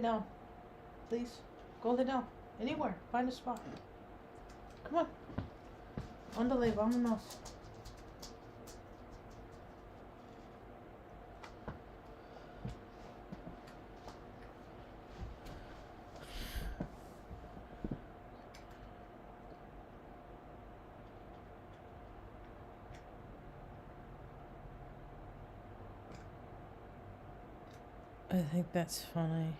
down. Please. Go lay down. Anywhere. Find a spot. Come on. Ándale, vámonos. I think that's funny.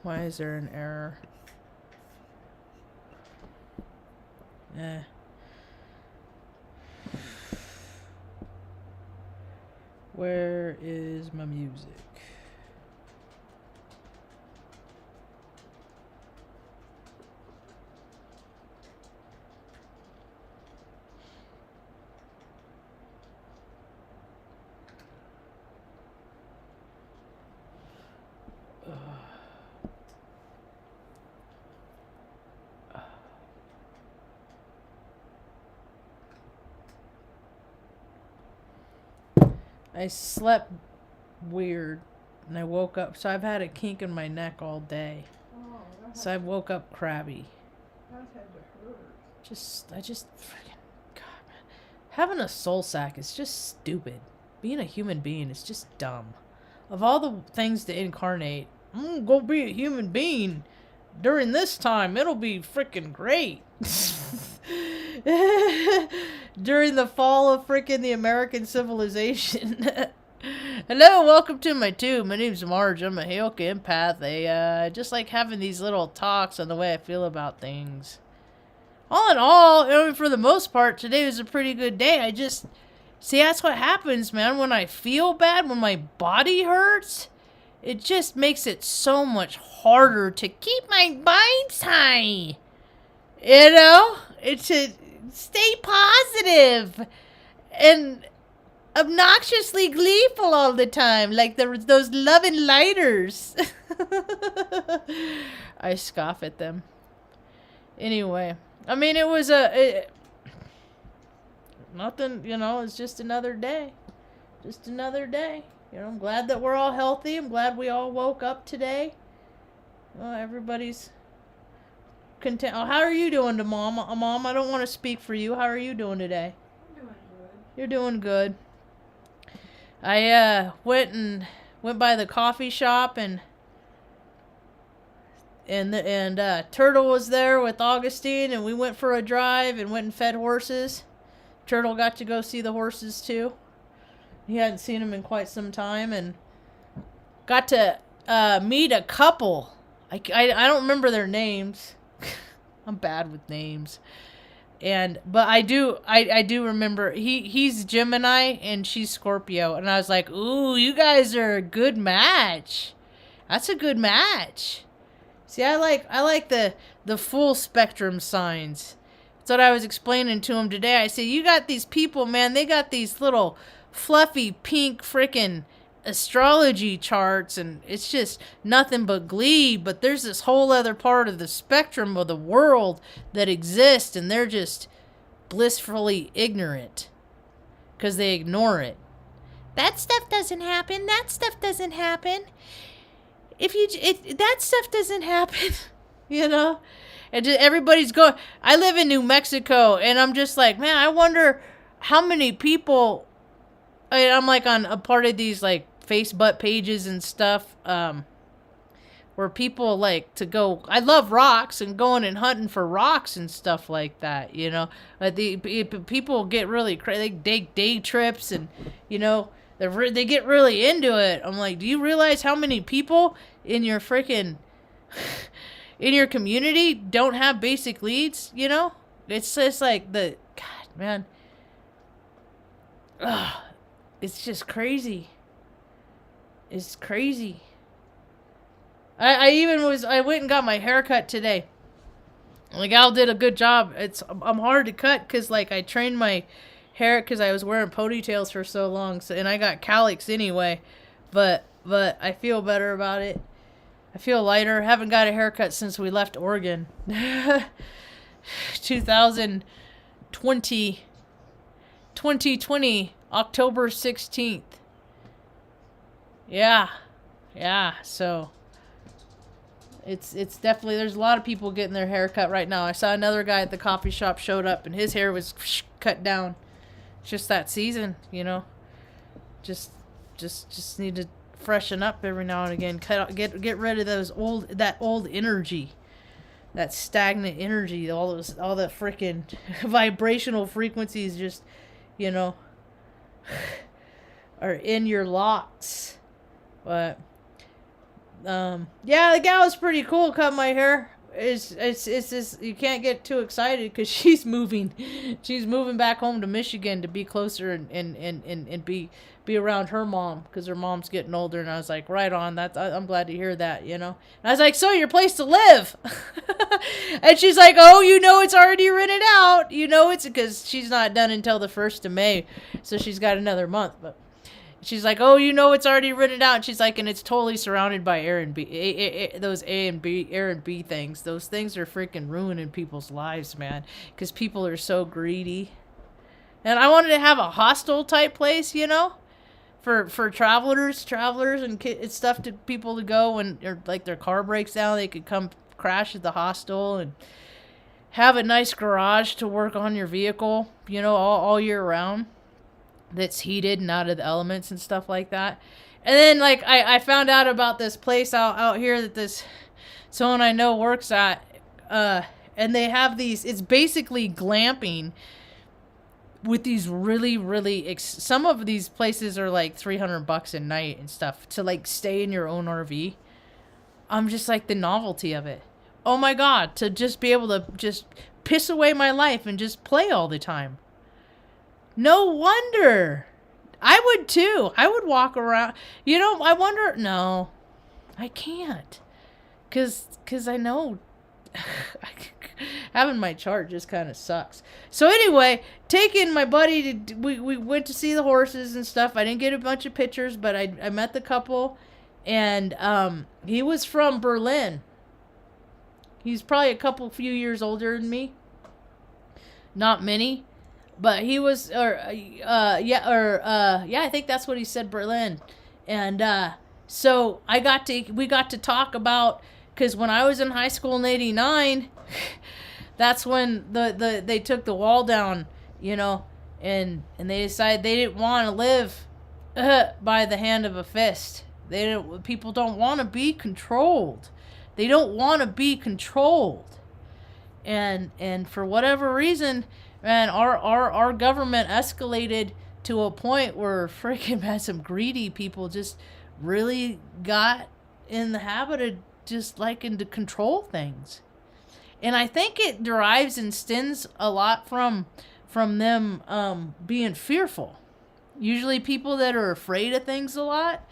Why is there an error? Where is my music? I slept weird and I woke up. So I've had a kink in my neck all day. Oh, so I woke up crabby. That had to hurt. I just freaking, God, man. Having a soul sack is just stupid. Being a human being is just dumb. Of all the things to incarnate, I'm gonna be a human being. During this time, it'll be freaking great. During the fall of freaking the American civilization. Hello, welcome to my tube. My name's Marge. I'm a Heyoka empath. I just like having these little talks on the way I feel about things. All in all, I mean, for the most part, today was a pretty good day. See, that's what happens, man. When I feel bad, when my body hurts, it just makes it so much harder to keep my vibes high. You know? It should stay positive and obnoxiously gleeful all the time, like those loving lighters. I scoff at them. Anyway, I mean, it was nothing, you know, it's just another day. Just another day. You know, I'm glad that we're all healthy. I'm glad we all woke up today. Well, everybody's content. Oh, how are you doing, Mom? Mom, I don't want to speak for you. How are you doing today? I'm doing good. You're doing good. I went by the coffee shop and Turtle was there with Augustine, and we went for a drive and went and fed horses. Turtle got to go see the horses too. He hadn't seen them in quite some time, and got to meet a couple. I don't remember their names. I'm bad with names. But I do remember he's Gemini and she's Scorpio, and I was like, ooh, you guys are a good match. That's a good match. See, I like the full spectrum signs. That's what I was explaining to him today. I said, you got these people, man, they got these little fluffy pink freaking astrology charts, and it's just nothing but glee, but there's this whole other part of the spectrum of the world that exists, and they're just blissfully ignorant because they ignore it. That stuff doesn't happen. That stuff doesn't happen. That stuff doesn't happen. You know? And just, everybody's going. I live in New Mexico, and I'm just like, man, I wonder how many people. I'm like on a part of these like Facebook pages and stuff, where people like to go. I love rocks and going and hunting for rocks and stuff like that. You know, people get really crazy. They take day trips, and you know they get really into it. I'm like, do you realize how many people in your freaking in your community don't have basic needs? You know, it's just like God, man. Ugh. It's just crazy. It's crazy. I went and got my hair cut today. The gal did a good job. I'm hard to cut because like I trained my hair because I was wearing ponytails for so long. And I got cowlicks anyway, but I feel better about it. I feel lighter. Haven't got a haircut since we left Oregon. 2000. 2020, October 16th. Yeah. Yeah, so it's definitely, there's a lot of people getting their hair cut right now. I saw another guy at the coffee shop showed up and his hair was cut down. It's just that season, you know. Just need to freshen up every now and again. Get rid of that old energy. That stagnant energy, all the freaking vibrational frequencies just, you know, are in your locks. But yeah, the gal was pretty cool. Cut my hair. It's just, you can't get too excited because she's moving back home to Michigan to be closer and be around her mom because her mom's getting older. And I was like, right on, I'm glad to hear that, you know. And I was like, so your place to live? And she's like, oh, you know, it's already rented out, you know, it's because she's not done until the 1st of May, so she's got another month. But she's like, oh, you know, it's already rented out. And she's like, and it's totally surrounded by those A and B things. Those things are freaking ruining people's lives, man, because people are so greedy. And I wanted to have a hostel type place, you know, for travelers and stuff, to people to go when like their car breaks down, they could come crash at the hostel and have a nice garage to work on your vehicle, you know, all year round. That's heated and out of the elements and stuff like that. And then, like, I found out about this place out here that this someone I know works at, and they have these, it's basically glamping with these really, some of these places are like $300 a night and stuff to, like, stay in your own RV. I'm just like, the novelty of it. Oh my God, to just be able to just piss away my life and just play all the time. No wonder. I would too. I would walk around. You know, I wonder. No, I can't. Cause I know having my chart just kind of sucks. So anyway, taking my buddy to, we went to see the horses and stuff. I didn't get a bunch of pictures, but I met the couple, and he was from Berlin. He's probably a few years older than me. Not many. But he was, I think that's what he said, Berlin. And so we got to talk about, because when I was in high school in '89, that's when they took the wall down, you know, and they decided they didn't want to live by the hand of a fist. People don't want to be controlled. They don't want to be controlled. And for whatever reason, man, our government escalated to a point where freaking, man, some greedy people just really got in the habit of just liking to control things. And I think it derives and stems a lot from them being fearful. Usually people that are afraid of things a lot,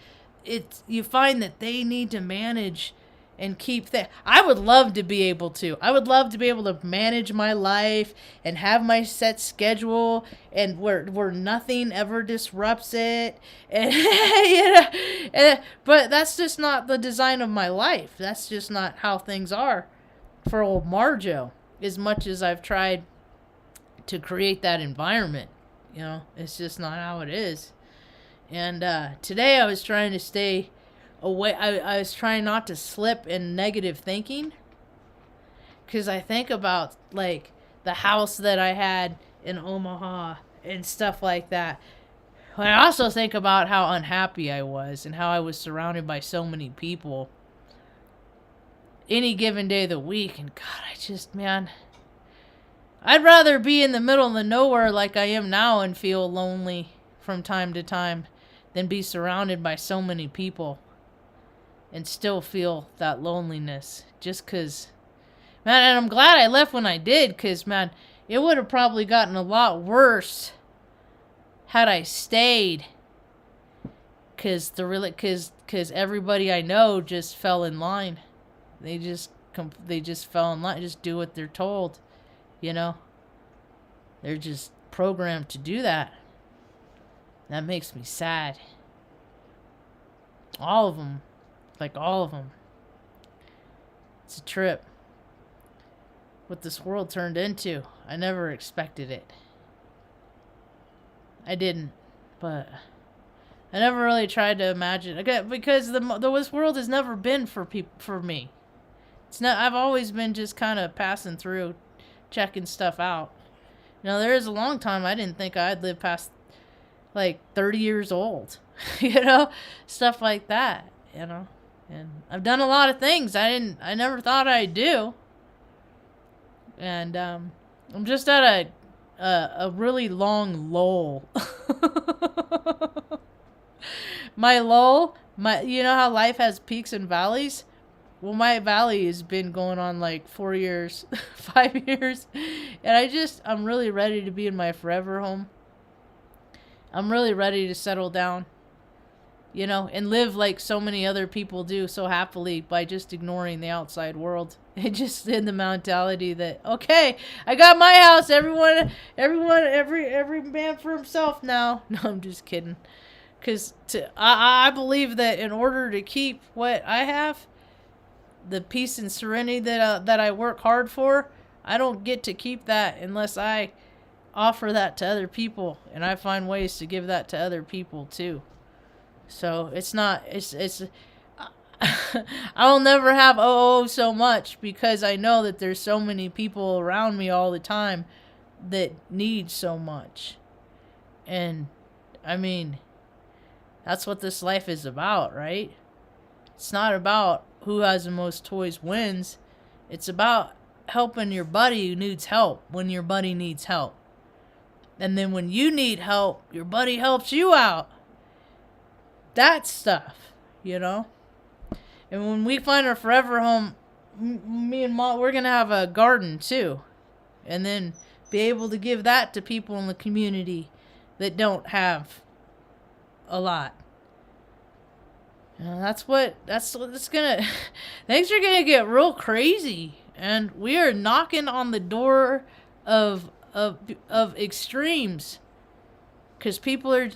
you find that they need to manage and keep that. I would love to be able to. I would love to be able to manage my life and have my set schedule, and where nothing ever disrupts it. And you know, but that's just not the design of my life. That's just not how things are for old Marge. As much as I've tried to create that environment, you know, it's just not how it is. And today I was trying to stay away. I was trying not to slip in negative thinking, because I think about, like, the house that I had in Omaha and stuff like that. But I also think about how unhappy I was and how I was surrounded by so many people any given day of the week. And God, man, I'd rather be in the middle of the nowhere like I am now and feel lonely from time to time than be surrounded by so many people and still feel that loneliness. Just because, man, and I'm glad I left when I did, because, man, it would have probably gotten a lot worse had I stayed, because everybody I know just fell in line. They just fell in line, just do what they're told, you know. They're just programmed to do that. That makes me sad. All of them. Like, all of them. It's a trip. What this world turned into. I never expected it. I didn't, but I never really tried to imagine. Again, because this world has never been for me. It's not. I've always been just kind of passing through, checking stuff out. There is a long time I didn't think I'd live past like 30 years old, stuff like that, and I've done a lot of things I never thought I'd do, and I'm just at a really long lull. My lull, how life has peaks and valleys. Well, my valley has been going on like 4 years, 5 years. And I'm really ready to be in my forever home. I'm really ready to settle down, and live like so many other people do so happily by just ignoring the outside world. And just in the mentality that, okay, I got my house. Every man for himself now. No, I'm just kidding. Because I believe that in order to keep what I have, the peace and serenity that I work hard for, I don't get to keep that unless I offer that to other people, and I find ways to give that to other people too. So it's I'll never have so much, because I know that there's so many people around me all the time that need so much. And I mean, that's what this life is about, right? It's not about who has the most toys wins. It's about helping your buddy who needs help when your buddy needs help. And then when you need help, your buddy helps you out. That stuff, And when we find our forever home, me and Mom, we're going to have a garden too. And then be able to give that to people in the community that don't have a lot. That's what it's gonna. Things are gonna get real crazy, and we are knocking on the door of extremes, because people are.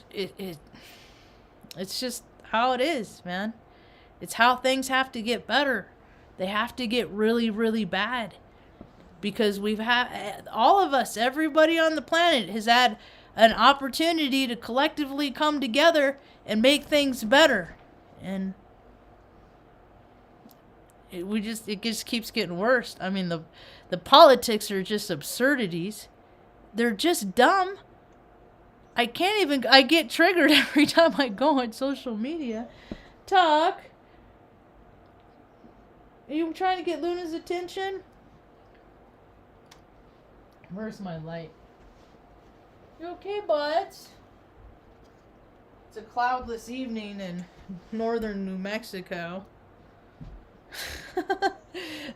It's just how it is, man. It's how things have to get better. They have to get really, really bad, because we've had all of us, everybody on the planet, has had an opportunity to collectively come together and make things better. And it just keeps getting worse. I mean, the politics are just absurdities. They're just dumb. I get triggered every time I go on social media. Talk. Are you trying to get Luna's attention? Where's my light? You okay, butts? It's a cloudless evening in northern New Mexico.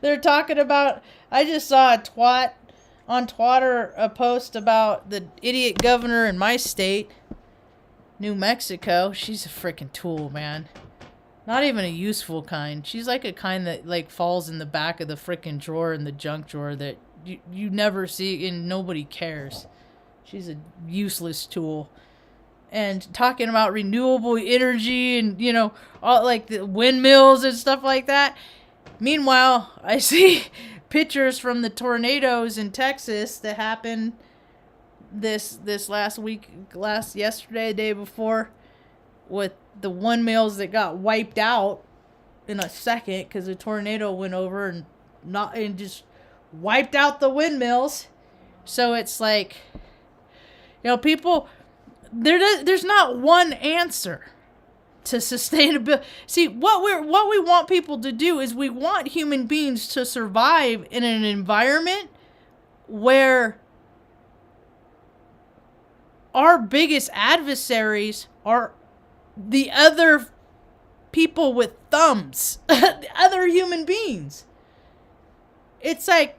They're talking about, I just saw on Twitter a post about the idiot governor in my state, New Mexico. She's a freaking tool, man. Not even a useful kind. She's like a kind that like falls in the back of the freaking drawer in the junk drawer that you never see and nobody cares. She's a useless tool. And talking about renewable energy and, all like the windmills and stuff like that. Meanwhile, I see pictures from the tornadoes in Texas that happened this last week, yesterday, the day before, with the windmills that got wiped out in a second because the tornado went over and just wiped out the windmills. So it's like, people, there's not one answer to sustainability. See, what we want people to do is we want human beings to survive in an environment where our biggest adversaries are the other people with thumbs, the other human beings. It's like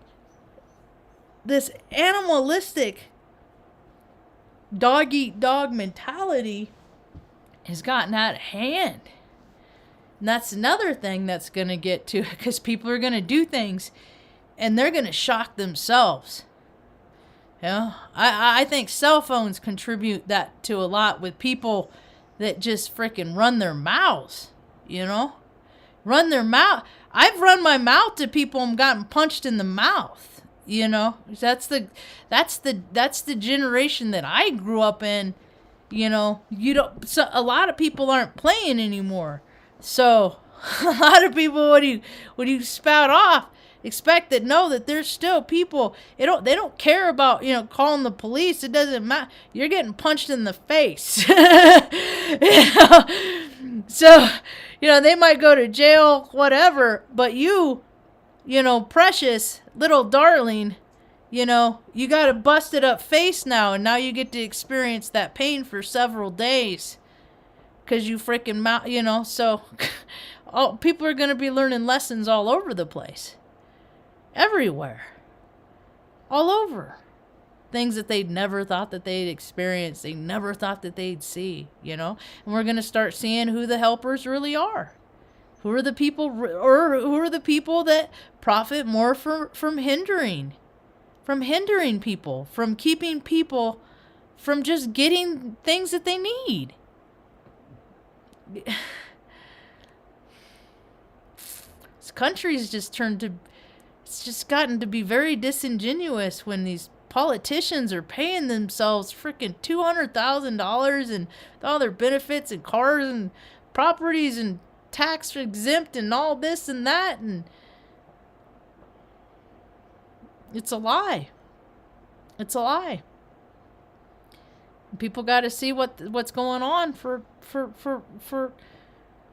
this animalistic dog-eat-dog mentality has gotten out of hand. And that's another thing that's going to get to, because people are going to do things and they're going to shock themselves. I think cell phones contribute that to a lot with people that just freaking run their mouths, run their mouth. I've run my mouth to people and gotten punched in the mouth, You know, that's the generation that I grew up in. You know, so a lot of people aren't playing anymore. So a lot of people, when you spout off, expect that know that there's still people. They don't care about, calling the police. It doesn't matter. You're getting punched in the face. You know? So, they might go to jail, whatever, but precious little darling, you got a busted up face now, and now you get to experience that pain for several days because you freaking so people are going to be learning lessons all over the place, everywhere, all over. Things that they'd never thought that they'd experience, they never thought that they'd see, and we're going to start seeing who the helpers really are. Who are the people, or who are the people that profit more from hindering people, from keeping people from just getting things that they need? This country's it's just gotten to be very disingenuous when these politicians are paying themselves freaking $200,000 and all their benefits and cars and properties and tax exempt and all this and that, and it's a lie. It's a lie. People got to see what's going on for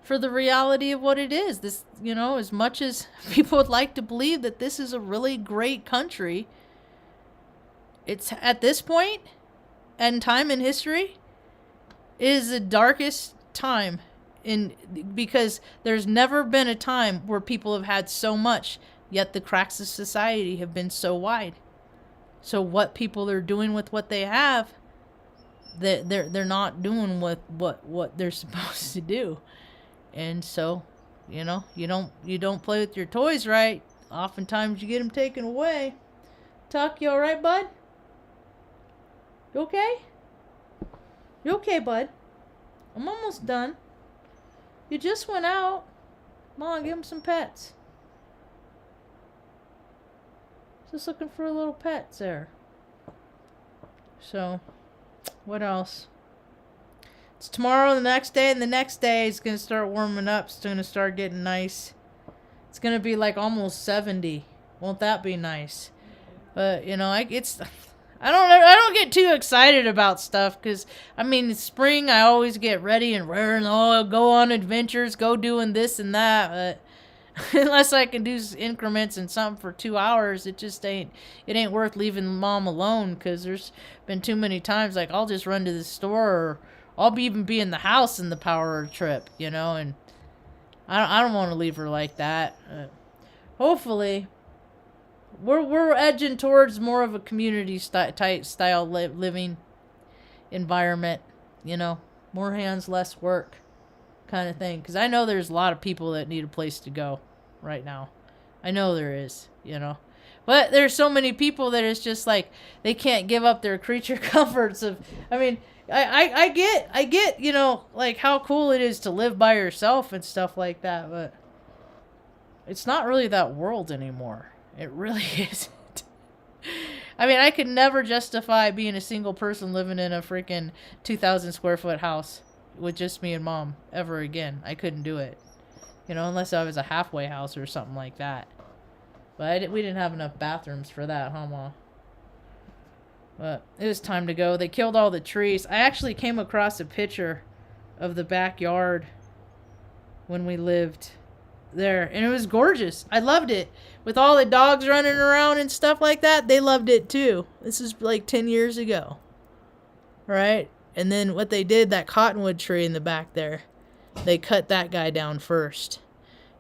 the reality of what it is. This, as much as people would like to believe that this is a really great country, it's at this point and time in history is the darkest time because there's never been a time where people have had so much, yet the cracks of society have been so wide. So what people are doing with what they have, they're not doing with what they're supposed to do. And so, you don't play with your toys right, oftentimes you get them taken away. Tuck, you all right, bud? You okay? You okay, bud? I'm almost done. You just went out. Come on, give him some pets. Just looking for a little pets there. So, what else? It's tomorrow, the next day, and the next day it's going to start warming up. It's going to start getting nice. It's going to be like almost 70. Won't that be nice? But, I don't get too excited about stuff because, it's spring, I always get ready and raring, go on adventures, go doing this and that, but unless I can do increments and something for 2 hours, it ain't worth leaving mom alone because there's been too many times, like, I'll just run to the store or I'll even be in the house in the power trip, and I don't want to leave her like that. Hopefully, we're edging towards more of a community type style living environment, more hands, less work kind of thing. Because I know there's a lot of people that need a place to go right now. I know there is, But there's so many people that it's just like they can't give up their creature comforts of, I get, like how cool it is to live by yourself and stuff like that, but it's not really that world anymore. It really isn't. I could never justify being a single person living in a freaking 2,000 square foot house with just me and mom ever again. I couldn't do it. Unless I was a halfway house or something like that. But we didn't have enough bathrooms for that, huh, Mom? But it was time to go. They killed all the trees. I actually came across a picture of the backyard when we lived there, and it was gorgeous. I loved it. With all the dogs running around and stuff like that, they loved it too. This is like 10 years ago. Right? And then what they did, that cottonwood tree in the back there, they cut that guy down first.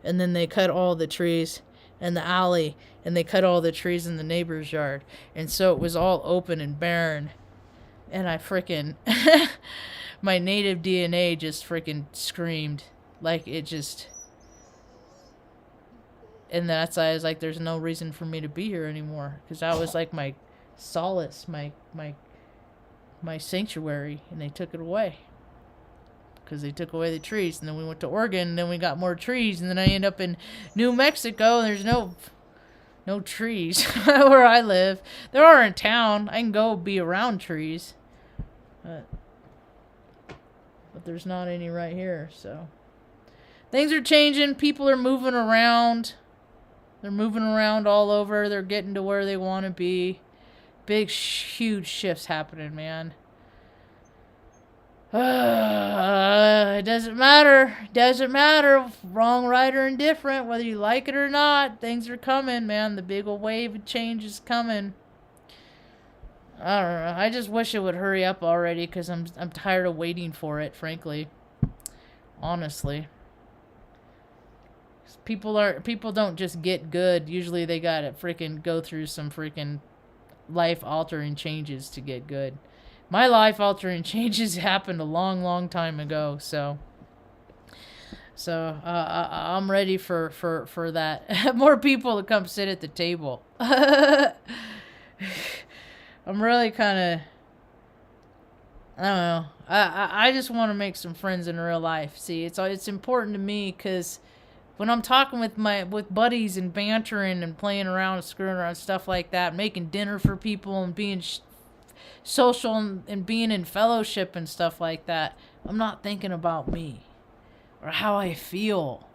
And then they cut all the trees in the alley, and they cut all the trees in the neighbor's yard. And so it was all open and barren. And I freaking, my native DNA just freaking screamed. Like it just, and that's why I was like, there's no reason for me to be here anymore. Because that was like my solace, my sanctuary, and they took it away. Because they took away the trees, and then we went to Oregon, and then we got more trees, and then I ended up in New Mexico, and there's No trees where I live. There are in town. I can go be around trees. But there's not any right here, so. Things are changing. People are moving around. They're moving around all over. They're getting to where they want to be. Big, huge shifts happening, man. It doesn't matter. Doesn't matter. Wrong, right, or indifferent. Whether you like it or not, things are coming, man. The big old wave of change is coming. I don't know. I just wish it would hurry up already because I'm tired of waiting for it, frankly. Honestly. People don't just get good. Usually they gotta freaking go through some freaking life-altering changes to get good. My life-altering changes happened a long, long time ago, so I'm ready for that. More people to come sit at the table. I'm really kind of, I don't know. I just want to make some friends in real life. See, it's important to me because when I'm talking with buddies and bantering and playing around and screwing around and stuff like that, making dinner for people and being social and being in fellowship and stuff like that, I'm not thinking about me or how I feel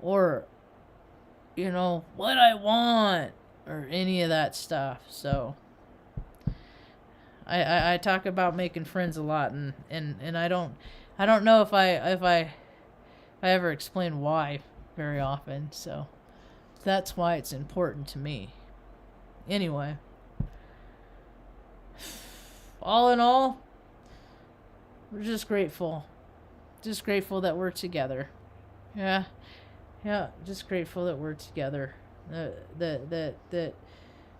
or, what I want or any of that stuff. So I talk about making friends a lot, and I don't know if I ever explain why very often. So that's why it's important to me. Anyway, all in all, we're just grateful. Just grateful that we're together. Yeah, just grateful that we're together. That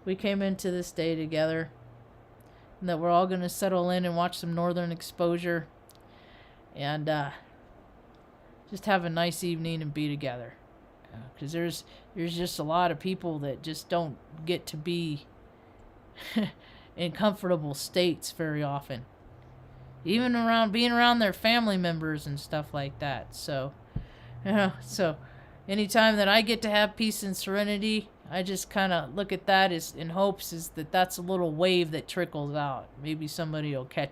we came into this day together. And that we're all going to settle in and watch some Northern Exposure. And just have a nice evening and be together. Because there's just a lot of people that just don't get to be in comfortable states very often. Even being around their family members and stuff like that. So, so anytime that I get to have peace and serenity, I just kind of look at that as in hopes is that's a little wave that trickles out. Maybe somebody will catch